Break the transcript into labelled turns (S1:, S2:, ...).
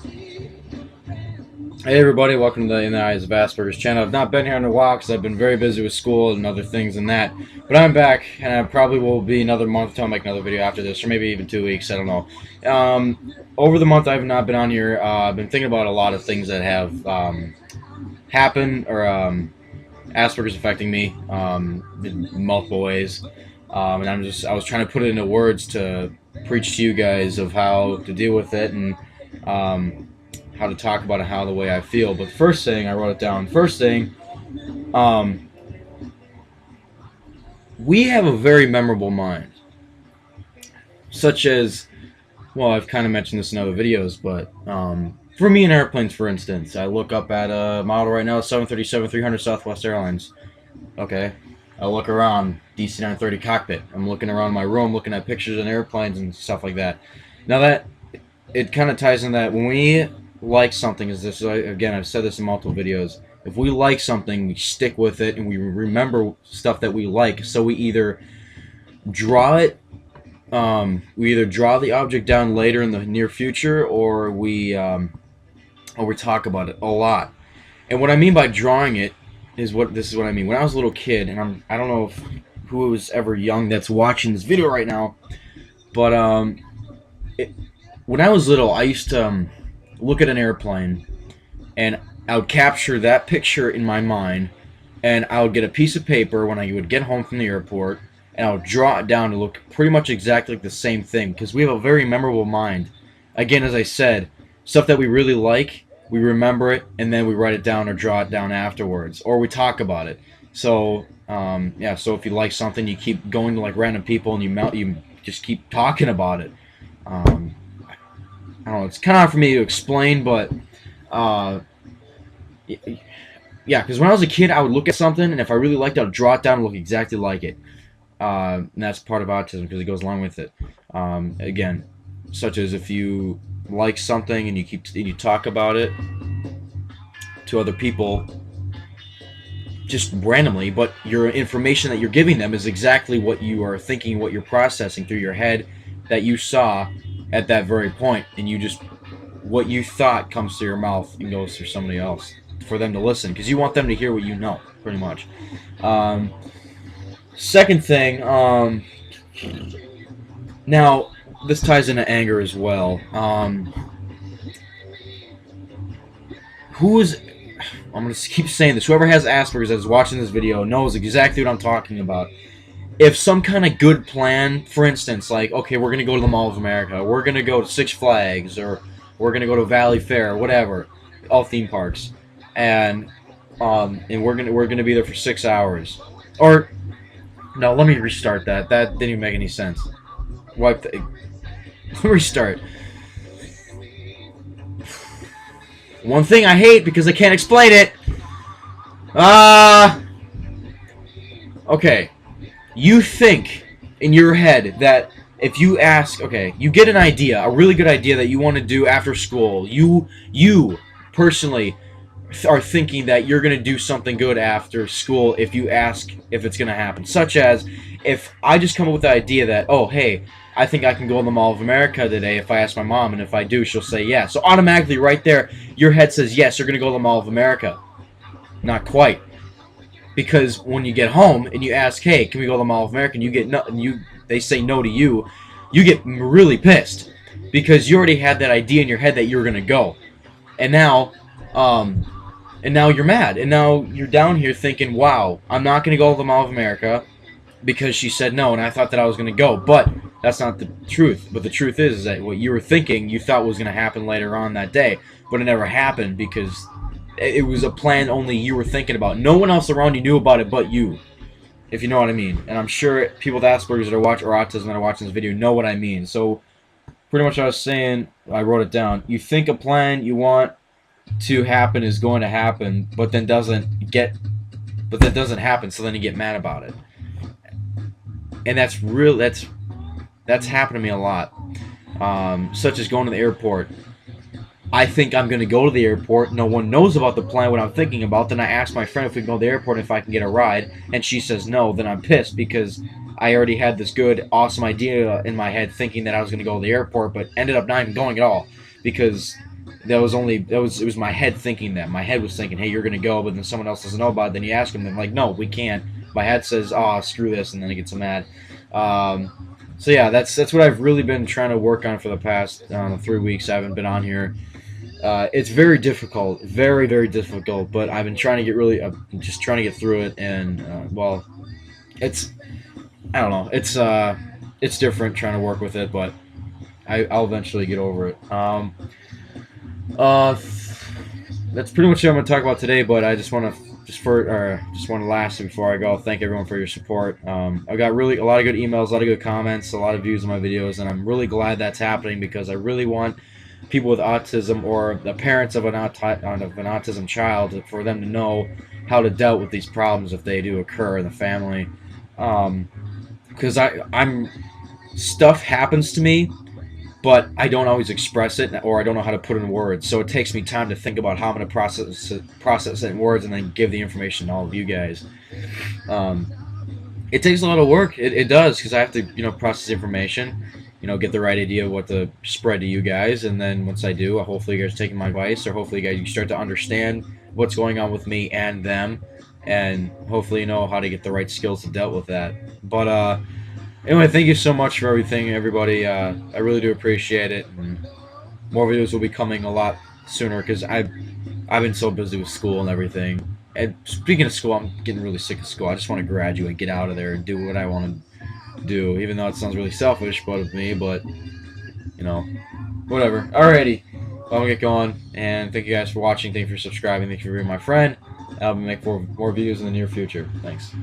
S1: Hey everybody, welcome to the In the Eyes of Aspergers channel. I've not been here in a while because I've been very busy with school and other things and that. But I'm back, and I probably will be another month until I make another video after this, or maybe even 2 weeks, I don't know. Over the month I've not been on here, I've been thinking about a lot of things that have happened, or Asperger's affecting me in multiple ways. And I was trying to put it into words to preach to you guys of how to deal with it, and how to talk about it, how the way I feel. But the first thing, I wrote it down. First thing, we have a very memorable mind. Such as, well, I've kind of mentioned this in other videos, but for me in airplanes, for instance, I look up at a model right now, 737-300 Southwest Airlines. Okay, I look around, DC-930 cockpit. I'm looking around my room, looking at pictures of airplanes and stuff like that. Now that, it kind of ties in that when we like something, is this, again, I've said this in multiple videos, if we like something, we stick with it and we remember stuff that we like. So we either draw it, we either draw the object down later in the near future, or we talk about it a lot. And what I mean by drawing it is this is what I mean. When I was a little kid, and I don't know if who was ever young that's watching this video right now, but when I was little, I used to look at an airplane, and I would capture that picture in my mind, and I would get a piece of paper when I would get home from the airport, and I would draw it down to look pretty much exactly like the same thing, because we have a very memorable mind. Again, as I said, stuff that we really like, we remember it, and then we write it down or draw it down afterwards, or we talk about it. So, yeah, so if you like something, you keep going to like random people, and you just keep talking about it. I don't know, it's kind of hard for me to explain, but yeah, because when I was a kid, I would look at something, and if I really liked it, I would draw it down and look exactly like it. And that's part of autism, because it goes along with it. Again, such as if you like something and you talk about it to other people just randomly, but your information that you're giving them is exactly what you are thinking, what you're processing through your head that you saw at that very point, and what you thought comes to your mouth and goes through somebody else for them to listen, because you want them to hear what you know, pretty much. Second thing, now this ties into anger as well. I'm going to keep saying this, whoever has Asperger's that is watching this video knows exactly what I'm talking about. If some kind of good plan, for instance, like, okay, we're going to go to the Mall of America, we're going to go to Six Flags, or we're going to go to Valley Fair, or whatever, all theme parks, and we're going to be there for 6 hours. Or, no, let me restart that. That didn't even make any sense. Let me restart. One thing I hate because I can't explain it. Okay. You think in your head that if you ask, okay, you get an idea, a really good idea that you want to do after school. You personally are thinking that you're going to do something good after school if you ask if it's going to happen. Such as, if I just come up with the idea that, oh, hey, I think I can go to the Mall of America today if I ask my mom, and if I do, she'll say yes. So automatically right there, your head says, yes, you're going to go to the Mall of America. Not quite. Because when you get home and you ask, hey, can we go to the Mall of America, and you get no, and they say no to you, you get really pissed, because you already had that idea in your head that you were going to go. And now you're mad, and now you're down here thinking, wow, I'm not going to go to the Mall of America because she said no, and I thought that I was going to go. But that's not the truth. But the truth is that what you were thinking, you thought was going to happen later on that day, but it never happened, because it was a plan only you were thinking about. No one else around you knew about it but you, if you know what I mean. And I'm sure people with Asperger's that are watching, or autism that are watching this video, know what I mean. So pretty much what I was saying, I wrote it down. You think a plan you want to happen is going to happen, but then doesn't happen, so then you get mad about it. And that's happened to me a lot. Such as going to the airport. I think I'm going to go to the airport. No one knows about the plan, what I'm thinking about. Then I ask my friend if we can go to the airport, if I can get a ride, and she says no. Then I'm pissed, because I already had this good, awesome idea in my head thinking that I was going to go to the airport, but ended up not even going at all, because it was my head thinking that. My head was thinking, hey, you're gonna go, but then someone else doesn't know about it. Then you ask them, then like, no, we can't. My head says, oh, screw this, and then it gets so mad. So yeah, that's what I've really been trying to work on for the past 3 weeks. I haven't been on here. It's very difficult, very very difficult. But I've been trying to get really, just trying to get through it, and well, it's I don't know, it's different trying to work with it, but I'll eventually get over it. Uh, that's pretty much what I'm going to talk about today. But I just want to just want to last before I go. Thank everyone for your support. I got really a lot of good emails, a lot of good comments, a lot of views on my videos, and I'm really glad that's happening because I really want people with autism or the parents of an autism child for them to know how to deal with these problems if they do occur in the family. Because I'm stuff happens to me, but I don't always express it, or I don't know how to put it in words. So it takes me time to think about how I'm going to process it in words, and then give the information to all of you guys. It takes a lot of work. It does, because I have to process information, get the right idea of what to spread to you guys, and then once I do, hopefully you guys are taking my advice, or hopefully you guys start to understand what's going on with me and them, and hopefully you know how to get the right skills to deal with that. But anyway, thank you so much for everything, everybody. I really do appreciate it. And more videos will be coming a lot sooner because I've been so busy with school and everything. And speaking of school, I'm getting really sick of school. I just want to graduate, get out of there, and do what I want to do. Even though it sounds really selfish, but of me, but whatever. Alrighty, I'm gonna get going. And thank you guys for watching. Thank you for subscribing. Thank you for being my friend. I'll be making more videos in the near future. Thanks.